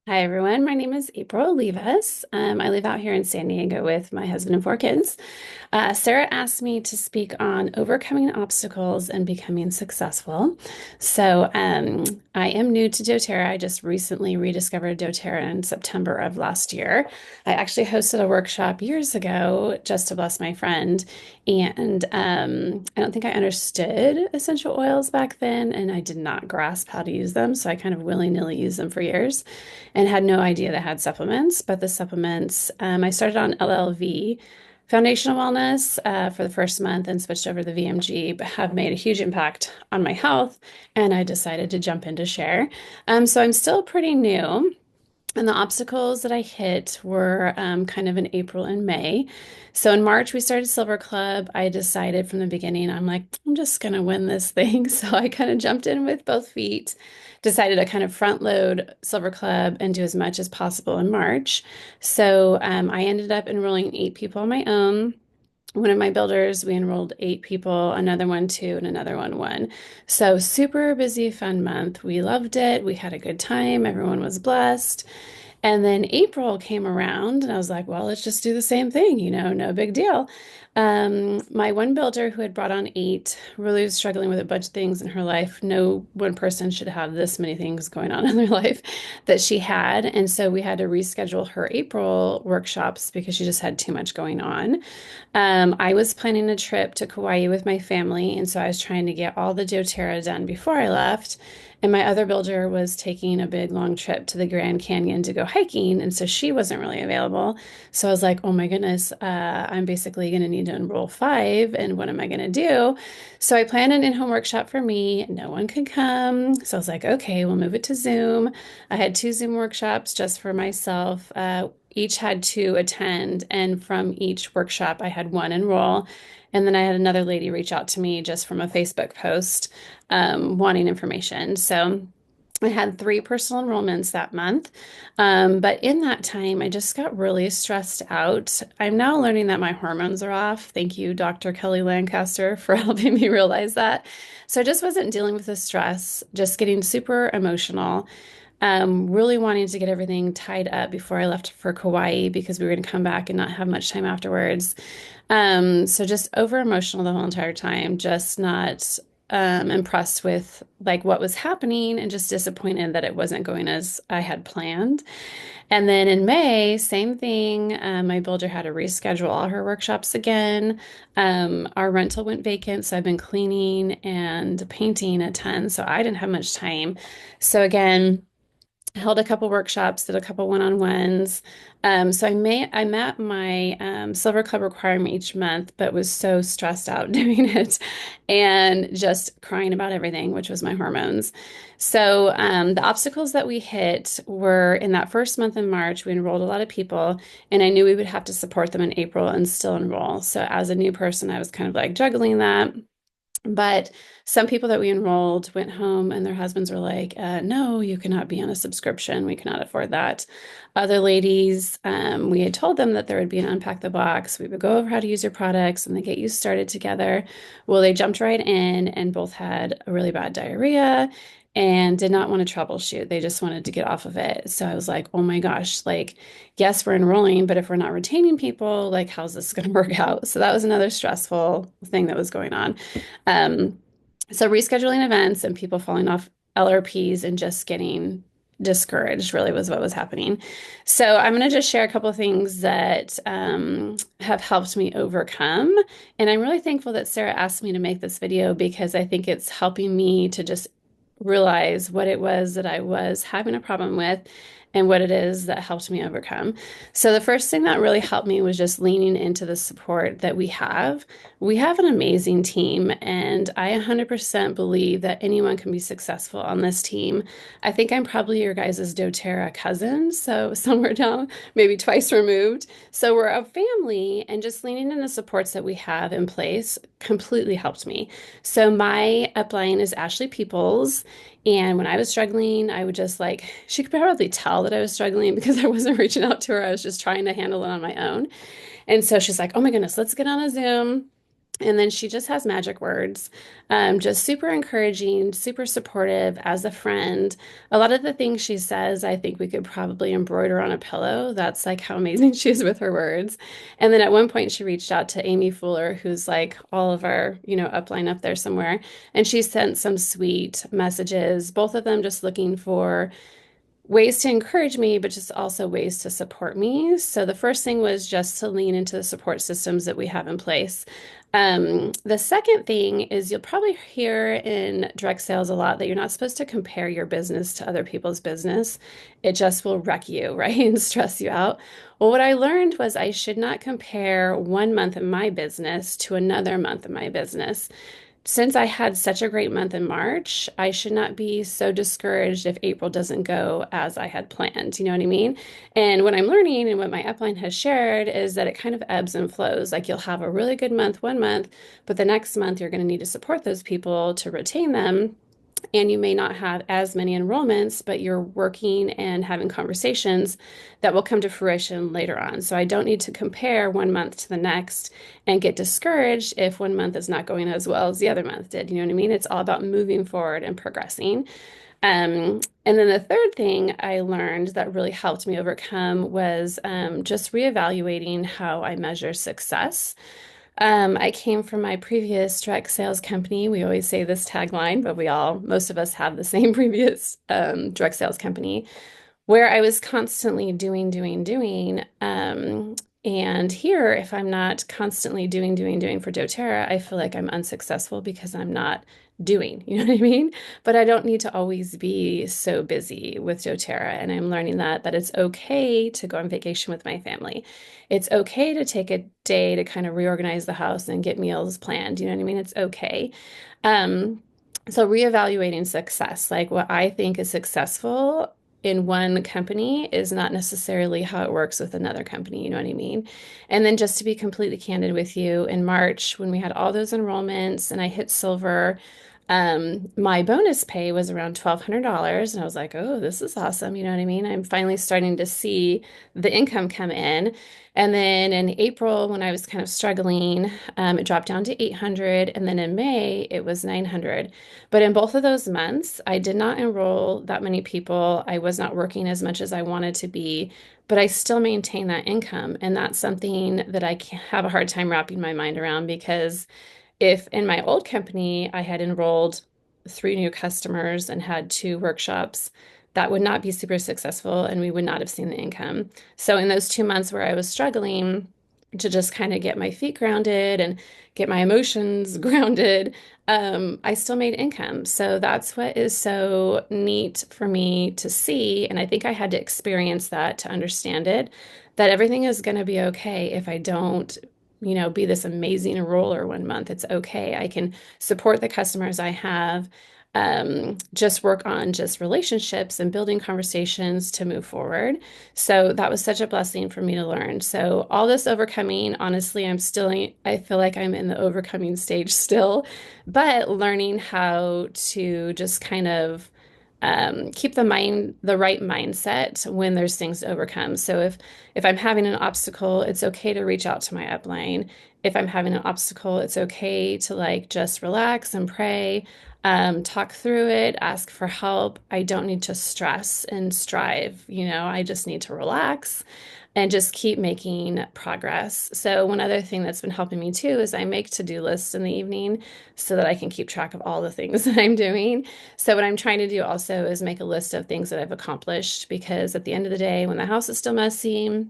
Hi, everyone. My name is April Olivas. I live out here in San Diego with my husband and four kids. Sarah asked me to speak on overcoming obstacles and becoming successful. I am new to doTERRA. I just recently rediscovered doTERRA in September of last year. I actually hosted a workshop years ago just to bless my friend. I don't think I understood essential oils back then, and I did not grasp how to use them. So I kind of willy-nilly used them for years and had no idea they had supplements. But the supplements, I started on LLV, Foundational Wellness, for the first month and switched over to the VMG, but have made a huge impact on my health. And I decided to jump into Share. So I'm still pretty new. And the obstacles that I hit were kind of in April and May. So in March, we started Silver Club. I decided from the beginning, I'm like, I'm just going to win this thing. So I kind of jumped in with both feet, decided to kind of front load Silver Club and do as much as possible in March. I ended up enrolling 8 people on my own. One of my builders, we enrolled 8 people, another one two, and another one one. So super busy, fun month. We loved it. We had a good time. Everyone was blessed. And then April came around, and I was like, well, let's just do the same thing, no big deal. My one builder who had brought on 8 really was struggling with a bunch of things in her life. No one person should have this many things going on in their life that she had. And so we had to reschedule her April workshops because she just had too much going on. I was planning a trip to Kauai with my family, and so I was trying to get all the doTERRA done before I left. And my other builder was taking a big long trip to the Grand Canyon to go hiking, and so she wasn't really available. So I was like, oh my goodness, I'm basically going to need to enroll 5, and what am I going to do? So I planned an in-home workshop for me. No one could come. So I was like, okay, we'll move it to Zoom. I had 2 Zoom workshops just for myself. Each had 2 attend, and from each workshop, I had 1 enroll. And then I had another lady reach out to me just from a Facebook post wanting information. So I had 3 personal enrollments that month. But in that time, I just got really stressed out. I'm now learning that my hormones are off. Thank you, Dr. Kelly Lancaster, for helping me realize that. So I just wasn't dealing with the stress, just getting super emotional, really wanting to get everything tied up before I left for Kauai because we were going to come back and not have much time afterwards. So just over emotional the whole entire time, just not impressed with like what was happening and just disappointed that it wasn't going as I had planned. And then in May, same thing. My builder had to reschedule all her workshops again. Our rental went vacant, so I've been cleaning and painting a ton, so I didn't have much time. So again, held a couple workshops, did a couple one-on-ones. I met my Silver Club requirement each month, but was so stressed out doing it and just crying about everything, which was my hormones. The obstacles that we hit were in that first month in March, we enrolled a lot of people, and I knew we would have to support them in April and still enroll. So as a new person, I was kind of like juggling that. But some people that we enrolled went home and their husbands were like, no, you cannot be on a subscription. We cannot afford that. Other ladies, we had told them that there would be an unpack the box. We would go over how to use your products and then get you started together. Well, they jumped right in and both had a really bad diarrhea and did not want to troubleshoot. They just wanted to get off of it. So I was like, oh my gosh, like, yes, we're enrolling, but if we're not retaining people, like, how's this going to work out? So that was another stressful thing that was going on. Um, so rescheduling events and people falling off LRPs and just getting discouraged really was what was happening. So I'm going to just share a couple of things that have helped me overcome. And I'm really thankful that Sarah asked me to make this video because I think it's helping me to just realize what it was that I was having a problem with and what it is that helped me overcome. So the first thing that really helped me was just leaning into the support that we have. We have an amazing team, and I 100% believe that anyone can be successful on this team. I think I'm probably your guys' doTERRA cousin, so somewhere down, maybe twice removed. So we're a family, and just leaning in the supports that we have in place completely helped me. So my upline is Ashley Peoples. And when I was struggling, I would just like, she could probably tell that I was struggling because I wasn't reaching out to her. I was just trying to handle it on my own. And so she's like, oh my goodness, let's get on a Zoom. And then she just has magic words, just super encouraging, super supportive as a friend. A lot of the things she says, I think we could probably embroider on a pillow. That's like how amazing she is with her words. And then at one point, she reached out to Amy Fuller, who's like all of our, upline up there somewhere. And she sent some sweet messages, both of them just looking for ways to encourage me, but just also ways to support me. So the first thing was just to lean into the support systems that we have in place. The second thing is you'll probably hear in direct sales a lot that you're not supposed to compare your business to other people's business. It just will wreck you, right? And stress you out. Well, what I learned was I should not compare one month in my business to another month in my business. Since I had such a great month in March, I should not be so discouraged if April doesn't go as I had planned. You know what I mean? And what I'm learning and what my upline has shared is that it kind of ebbs and flows. Like you'll have a really good month one month, but the next month you're going to need to support those people to retain them, and you may not have as many enrollments, but you're working and having conversations that will come to fruition later on. So I don't need to compare one month to the next and get discouraged if one month is not going as well as the other month did. You know what I mean? It's all about moving forward and progressing. And then the third thing I learned that really helped me overcome was just reevaluating how I measure success. I came from my previous direct sales company. We always say this tagline, but most of us have the same previous direct sales company where I was constantly doing, doing, doing. And here, if I'm not constantly doing, doing, doing for doTERRA, I feel like I'm unsuccessful because I'm not doing, you know what I mean? But I don't need to always be so busy with doTERRA. And I'm learning that it's okay to go on vacation with my family. It's okay to take a day to kind of reorganize the house and get meals planned. You know what I mean? It's okay. Um, so reevaluating success, like what I think is successful in one company is not necessarily how it works with another company, you know what I mean? And then just to be completely candid with you, in March, when we had all those enrollments and I hit silver, my bonus pay was around $1,200. And I was like, oh, this is awesome. You know what I mean? I'm finally starting to see the income come in. And then in April, when I was kind of struggling, it dropped down to 800. And then in May, it was 900. But in both of those months, I did not enroll that many people. I was not working as much as I wanted to be, but I still maintain that income. And that's something that I have a hard time wrapping my mind around because if in my old company I had enrolled three new customers and had two workshops, that would not be super successful and we would not have seen the income. So in those 2 months where I was struggling to just kind of get my feet grounded and get my emotions grounded, I still made income. So that's what is so neat for me to see. And I think I had to experience that to understand it, that everything is going to be okay if I don't be this amazing roller one month. It's okay. I can support the customers I have, just work on just relationships and building conversations to move forward. So that was such a blessing for me to learn. So all this overcoming, honestly, I feel like I'm in the overcoming stage still, but learning how to just kind of keep the right mindset when there's things to overcome. So if I'm having an obstacle, it's okay to reach out to my upline. If I'm having an obstacle, it's okay to like just relax and pray, talk through it, ask for help. I don't need to stress and strive, I just need to relax and just keep making progress. So one other thing that's been helping me too is I make to-do lists in the evening so that I can keep track of all the things that I'm doing. So what I'm trying to do also is make a list of things that I've accomplished because at the end of the day, when the house is still messy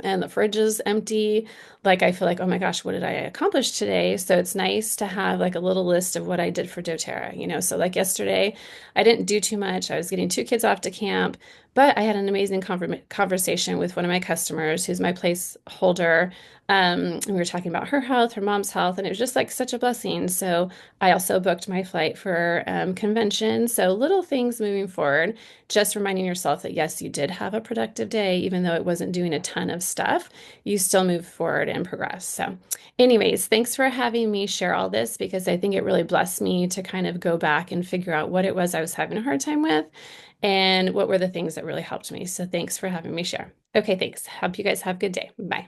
and the fridge is empty, like I feel like, oh my gosh, what did I accomplish today? So it's nice to have like a little list of what I did for doTERRA. So like yesterday, I didn't do too much. I was getting two kids off to camp, but I had an amazing conversation with one of my customers who's my placeholder. And we were talking about her health, her mom's health, and it was just like such a blessing. So I also booked my flight for convention. So little things moving forward, just reminding yourself that yes, you did have a productive day, even though it wasn't doing a ton of stuff, you still move forward and progress. So anyways, thanks for having me share all this because I think it really blessed me to kind of go back and figure out what it was I was having a hard time with and what were the things that really helped me. So thanks for having me share. Okay, thanks. Hope you guys have a good day. Bye.